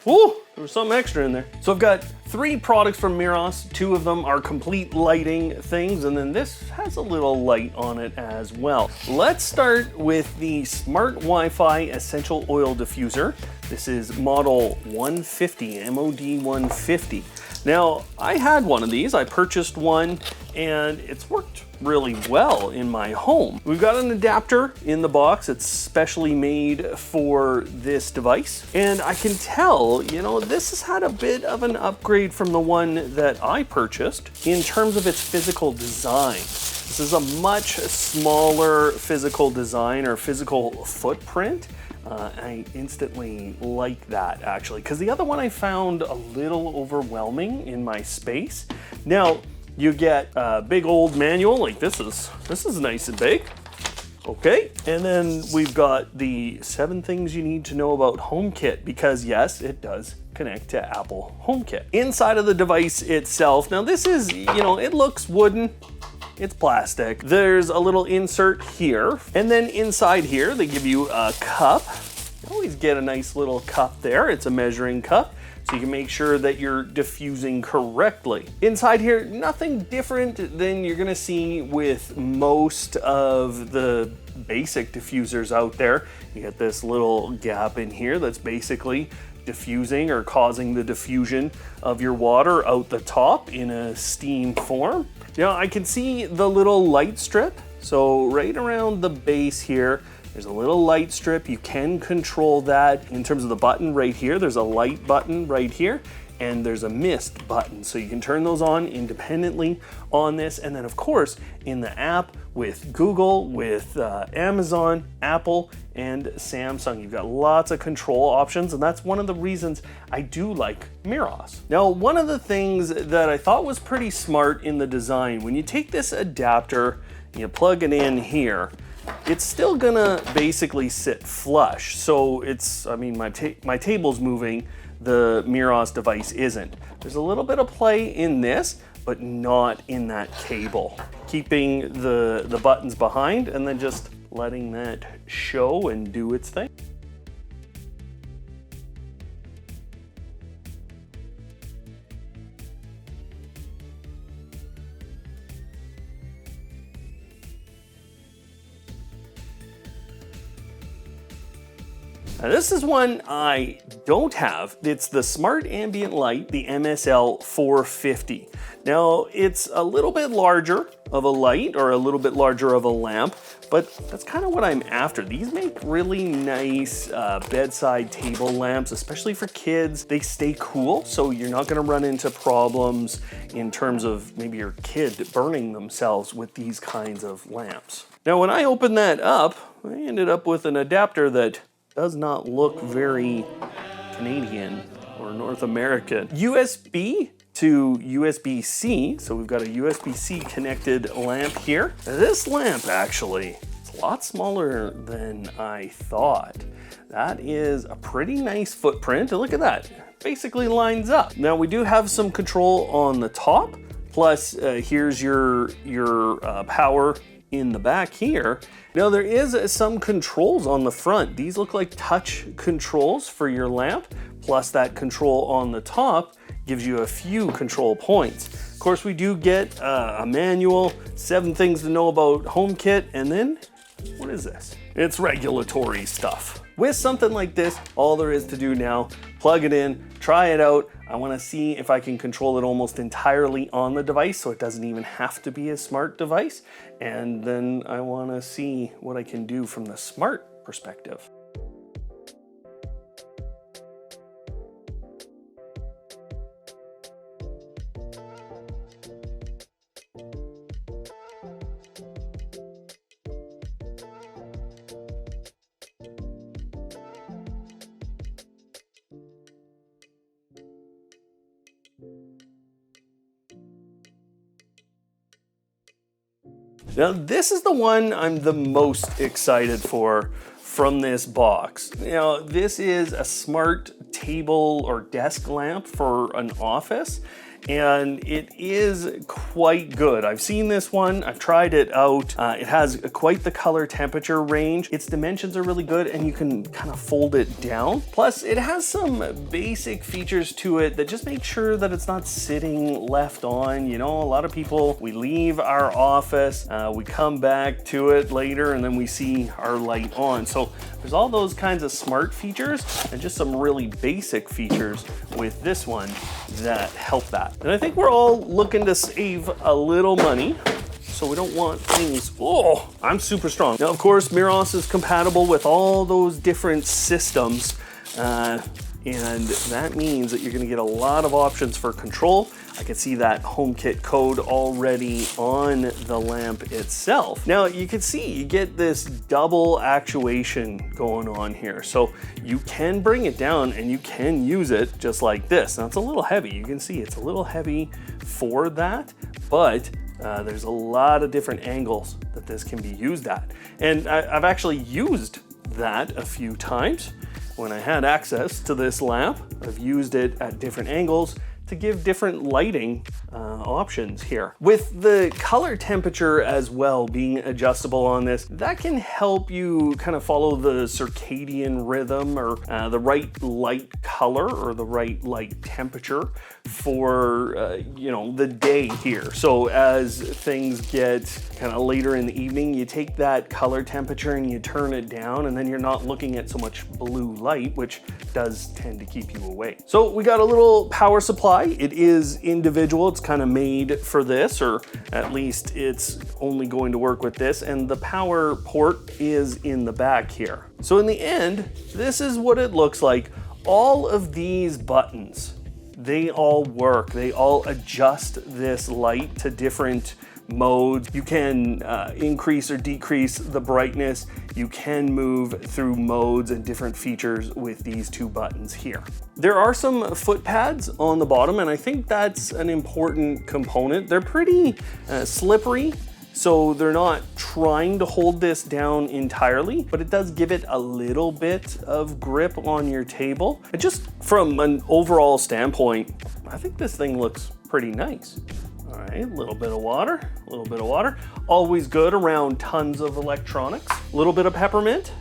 Ooh, there was something extra in there. So I've got 3 products from Meross. 2 of them are complete lighting things, and then this has a little light on it as well. Let's start with the Smart Wi-Fi Essential Oil Diffuser. This is model 150, MOD 150. Now, I had one of these. I purchased one, and it's worked really well in my home. We've got an adapter in the box. It's specially made for this device. And I can tell, you know, this has had a bit of an upgrade from the one that I purchased in terms of its physical design. This is a much smaller physical design or physical footprint. I instantly like that, actually, because the other one I found a little overwhelming in my space. Now, you get a big old manual, like this is nice and big. Okay, and then we've got the 7 things you need to know about HomeKit, because yes, it does connect to Apple HomeKit. Inside of the device itself, now this is, you know, it looks wooden. It's plastic. There's a little insert here, and then inside here they give you a cup. You always get a nice little cup there. It's a measuring cup, so you can make sure that you're diffusing correctly. Inside here, nothing different than you're gonna see with most of the basic diffusers out there. You get this little gap in here that's basically diffusing or causing the diffusion of your water out the top in a steam form. Now I can see the little light strip. So right around the base here, there's a little light strip. You can control that in terms of the button right here. There's a light button right here, and there's a mist button. So you can turn those on independently on this. And then of course, in the app with Google, with Amazon, Apple, and Samsung, you've got lots of control options. And that's one of the reasons I do like Meross. Now, one of the things that I thought was pretty smart in the design, when you take this adapter, you plug it in here, it's still gonna basically sit flush. So it's, I mean, my table's moving, the Meross device isn't. There's a little bit of play in this, but not in that cable. Keeping the buttons behind and then just letting that show and do its thing. Now this is one I don't have. It's the Smart Ambient Light, the MSL 450. Now it's a little bit larger of a light or a little bit larger of a lamp, but that's kind of what I'm after. These make really nice bedside table lamps, especially for kids. They stay cool, so you're not gonna run into problems in terms of maybe your kid burning themselves with these kinds of lamps. Now when I opened that up, I ended up with an adapter that does not look very Canadian or North American. USB to USB-C, so we've got a USB-C connected lamp here. Now this lamp actually, it's a lot smaller than I thought. That is a pretty nice footprint, and look at that, basically lines up. Now we do have some control on the top, plus here's your power in the back here. Now there is some controls on the front. These look like touch controls for your lamp, plus that control on the top gives you a few control points. Of course, we do get a manual, 7 things to know about HomeKit, and then, what is this? It's regulatory stuff. With something like this, all there is to do now, plug it in, try it out. I wanna see if I can control it almost entirely on the device so it doesn't even have to be a smart device. And then I wanna see what I can do from the smart perspective. Now, this is the one I'm the most excited for from this box. Now, this is a smart table or desk lamp for an office, and it is quite good. I've seen this one, I've tried it out. It has quite the color temperature range. Its dimensions are really good and you can kind of fold it down. Plus it has some basic features to it that just make sure that it's not sitting left on. You know, a lot of people, we leave our office, we come back to it later and then we see our light on. So there's all those kinds of smart features and just some really basic features with this one that help that. And I think we're all looking to save a little money, so we don't want things, oh, I'm super strong. Now, of course, Meross is compatible with all those different systems, and that means that you're gonna get a lot of options for control. I can see that HomeKit code already on the lamp itself. Now you can see you get this double actuation going on here. So you can bring it down and you can use it just like this. Now it's a little heavy. You can see it's a little heavy for that, but there's a lot of different angles that this can be used at. And I've actually used that a few times. When I had access to this lamp, I've used it at different angles to give different lighting options here. With the color temperature as well being adjustable on this, that can help you kind of follow the circadian rhythm or the right light color or the right light temperature for you know, the day here. So as things get kind of later in the evening, you take that color temperature and you turn it down, and then you're not looking at so much blue light, which does tend to keep you awake. So we got a little power supply. It is individual. It's kind of made for this, or at least it's only going to work with this, and the power port is in the back here. So in the end, this is what it looks like. All of these buttons, they all work. They all adjust this light to different modes. You can increase or decrease the brightness. You can move through modes and different features with these two buttons here. There are some foot pads on the bottom, and I think that's an important component. They're pretty slippery, so they're not trying to hold this down entirely, but it does give it a little bit of grip on your table. And just from an overall standpoint, I think this thing looks pretty nice. All right, a little bit of water, a little bit of water. Always good around tons of electronics. A little bit of peppermint.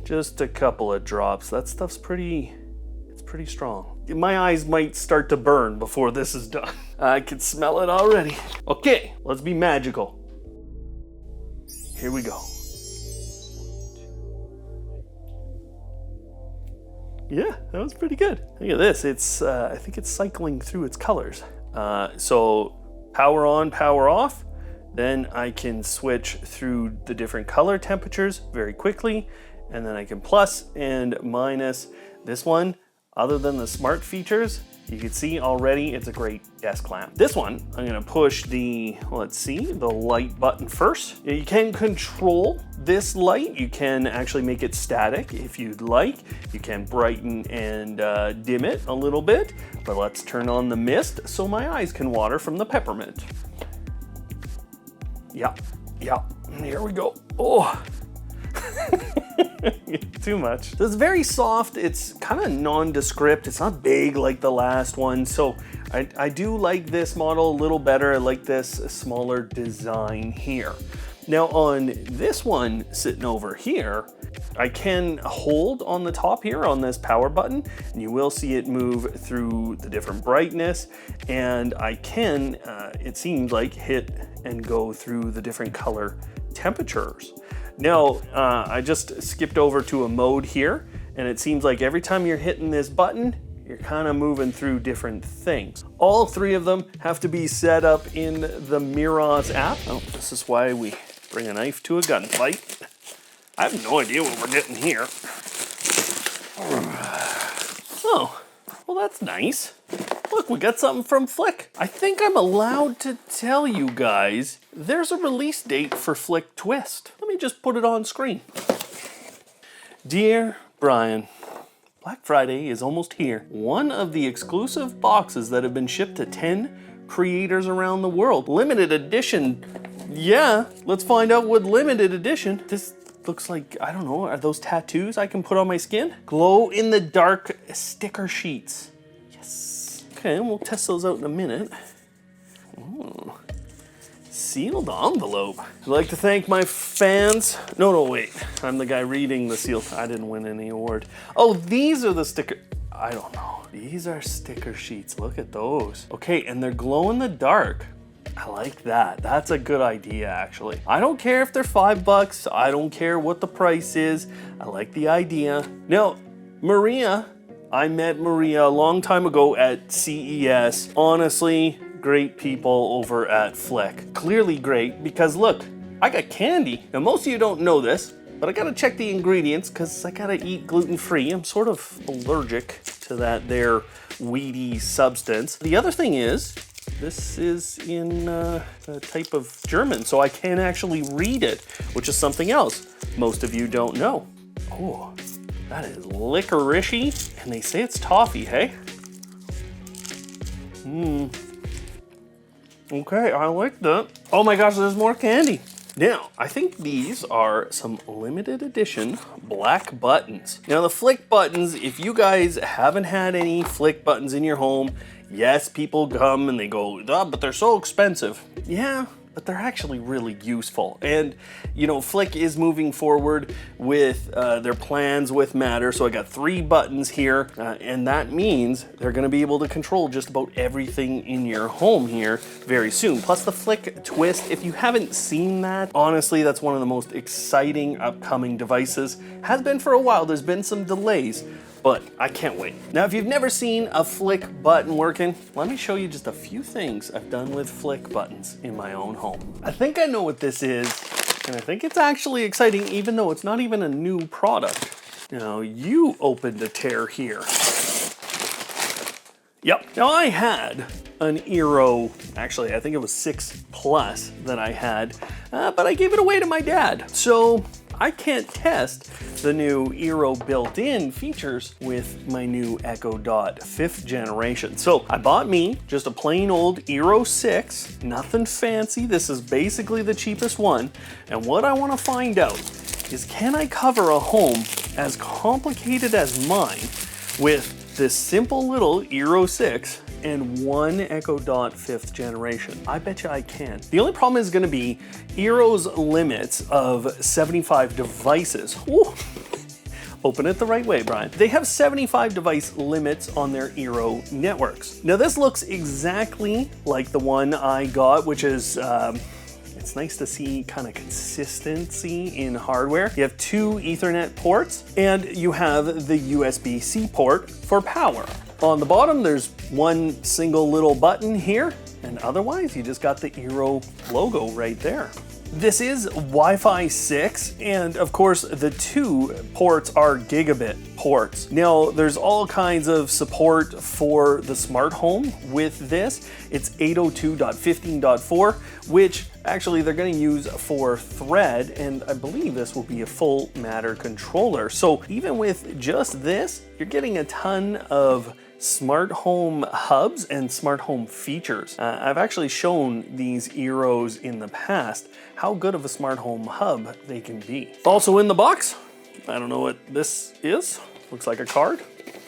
Just a couple of drops. That stuff's pretty strong. My eyes might start to burn before this is done. I can smell it already. Okay, let's be magical. Here we go. Yeah, that was pretty good. Look at this. It's I think it's cycling through its colors. So power on, power off. Then I can switch through the different color temperatures very quickly. And then I can plus and minus. This one, other than the smart features, you can see already it's a great desk lamp. This one, I'm gonna push the, let's see, the light button first. You can control this light. You can actually make it static if you'd like. You can brighten and dim it a little bit, but let's turn on the mist so my eyes can water from the peppermint. Yeah, here we go. Oh. Too much. So it's very soft. It's kind of nondescript. It's not big like the last one. So I do like this model a little better. I like this smaller design here. Now on this one sitting over here, I can hold on the top here on this power button, and you will see it move through the different brightness. And I can, it seems like, hit and go through the different color temperatures. Now, I just skipped over to a mode here, and it seems like every time you're hitting this button, you're kind of moving through different things. All three of them have to be set up in the Meross app. Oh, this is why we bring a knife to a gunfight. I have no idea what we're getting here. Oh, well that's nice. Look, we got something from Flic. I think I'm allowed to tell you guys there's a release date for Flic Twist. Let me just put it on screen. Dear Brian, Black Friday is almost here. One of the exclusive boxes that have been shipped to 10 creators around the world. Limited edition Yeah, let's find out what limited edition. This looks like, I don't know, are those tattoos I can put on my skin? Glow in the dark sticker sheets. Yes. Okay, we'll test those out in a minute. Ooh. Sealed envelope. I'd like to thank my fans. No, wait. I'm the guy reading the seal. I didn't win any award. Oh, these are the sticker. I don't know. These are sticker sheets. Look at those. Okay, and they're glow in the dark. I like that. That's a good idea, actually. I don't care if they're $5. I don't care what the price is. I like the idea. Now, Maria, I met Maria a long time ago at CES. Honestly, great people over at Flic. Clearly great because look, I got candy. Now, most of you don't know this, but I gotta check the ingredients because I gotta eat gluten-free. I'm sort of allergic to that there weedy substance. The other thing is, this is in a type of German, so I can actually read it, which is something else most of you don't know. Oh, that is licorice-y, and they say it's toffee, hey? Okay, I like that. Oh my gosh, there's more candy. Now, I think these are some limited edition black buttons. Now, the Flic buttons, if you guys haven't had any Flic buttons in your home, yes, people come and they go, oh, but they're so expensive. Yeah, but they're actually really useful. And, you know, Flic is moving forward with their plans with Matter. So I got 3 buttons here, and that means they're gonna be able to control just about everything in your home here very soon. Plus the Flic twist, if you haven't seen that, honestly, that's one of the most exciting upcoming devices. Has been for a while, there's been some delays, but I can't wait. Now, if you've never seen a Flic button working, let me show you just a few things I've done with Flic buttons in my own home. I think I know what this is, and I think it's actually exciting, even though it's not even a new product. Now, you opened a tear here. Yep, now I had an Eero, actually, I think it was 6 Plus that I had, but I gave it away to my dad. So I can't test the new Eero built-in features with my new Echo Dot 5th generation. So I bought me just a plain old Eero 6, nothing fancy. This is basically the cheapest one. And what I want to find out is, can I cover a home as complicated as mine with this simple little Eero 6 and one Echo Dot 5th generation? I bet you I can. The only problem is going to be Eero's limits of 75 devices. Ooh. Open it the right way, Brian. They have 75 device limits on their Eero networks. Now this looks exactly like the one I got, which is it's nice to see kind of consistency in hardware. You have 2 Ethernet ports and you have the USB-C port for power. On the bottom, there's one single little button here, and otherwise you just got the Eero logo right there. This is Wi-Fi 6, and of course the 2 ports are gigabit ports. Now, there's all kinds of support for the smart home with this. It's 802.15.4, which actually they're going to use for Thread, and I believe this will be a full Matter controller. So even with just this, you're getting a ton of smart home hubs and smart home features. I've actually shown these Eeros in the past how good of a smart home hub they can be. Also in the box, I don't know what this is. Looks like a card.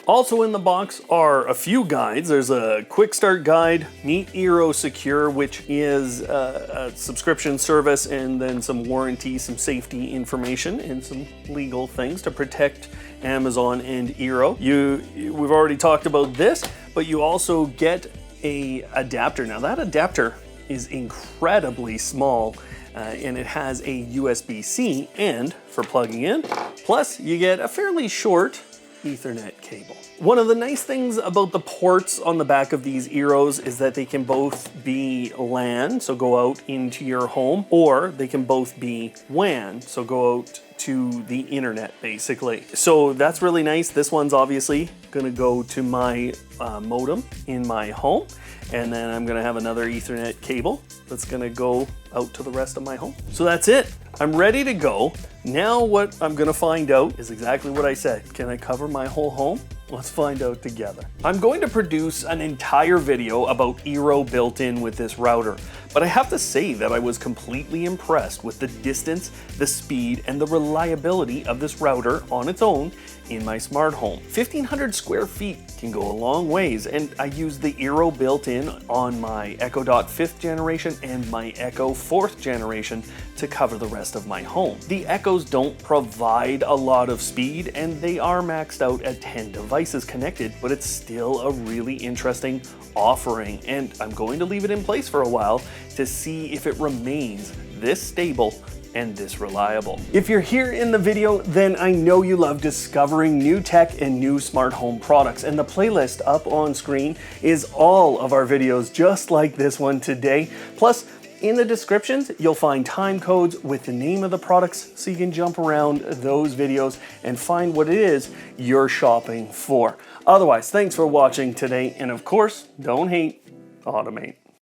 Also in the box are a few guides. There's a quick start guide, Meet Eero Secure, which is a subscription service, and then some warranty, some safety information, and some legal things to protect Amazon and Eero. We've already talked about this, but you also get a adapter. Now that adapter is incredibly small, and it has a USB-C end for plugging in. Plus you get a fairly short Ethernet cable. One of the nice things about the ports on the back of these Eeros is that they can both be LAN, so go out into your home, or they can both be WAN, so go out to the internet basically. So that's really nice. This one's obviously gonna go to my modem in my home, and then I'm gonna have another Ethernet cable that's gonna go out to the rest of my home. So that's it. I'm ready to go. Now what I'm gonna find out is exactly what I said. Can I cover my whole home Let's find out together. I'm going to produce an entire video about Eero built in with this router, but I have to say that I was completely impressed with the distance, the speed, and the reliability of this router on its own in my smart home. 1,500 square feet can go a long ways, and I use the Eero built in on my Echo Dot 5th generation and my Echo 4th generation to cover the rest of my home. The Echoes don't provide a lot of speed, and they are maxed out at 10 devices connected, but it's still a really interesting offering, and I'm going to leave it in place for a while to see if it remains this stable and this reliable. If you're here in the video, then I know you love discovering new tech and new smart home products, and the playlist up on screen is all of our videos just like this one today. Plus, in the descriptions, you'll find time codes with the name of the products so you can jump around those videos and find what it is you're shopping for. Otherwise, thanks for watching today, and of course, don't hate, automate.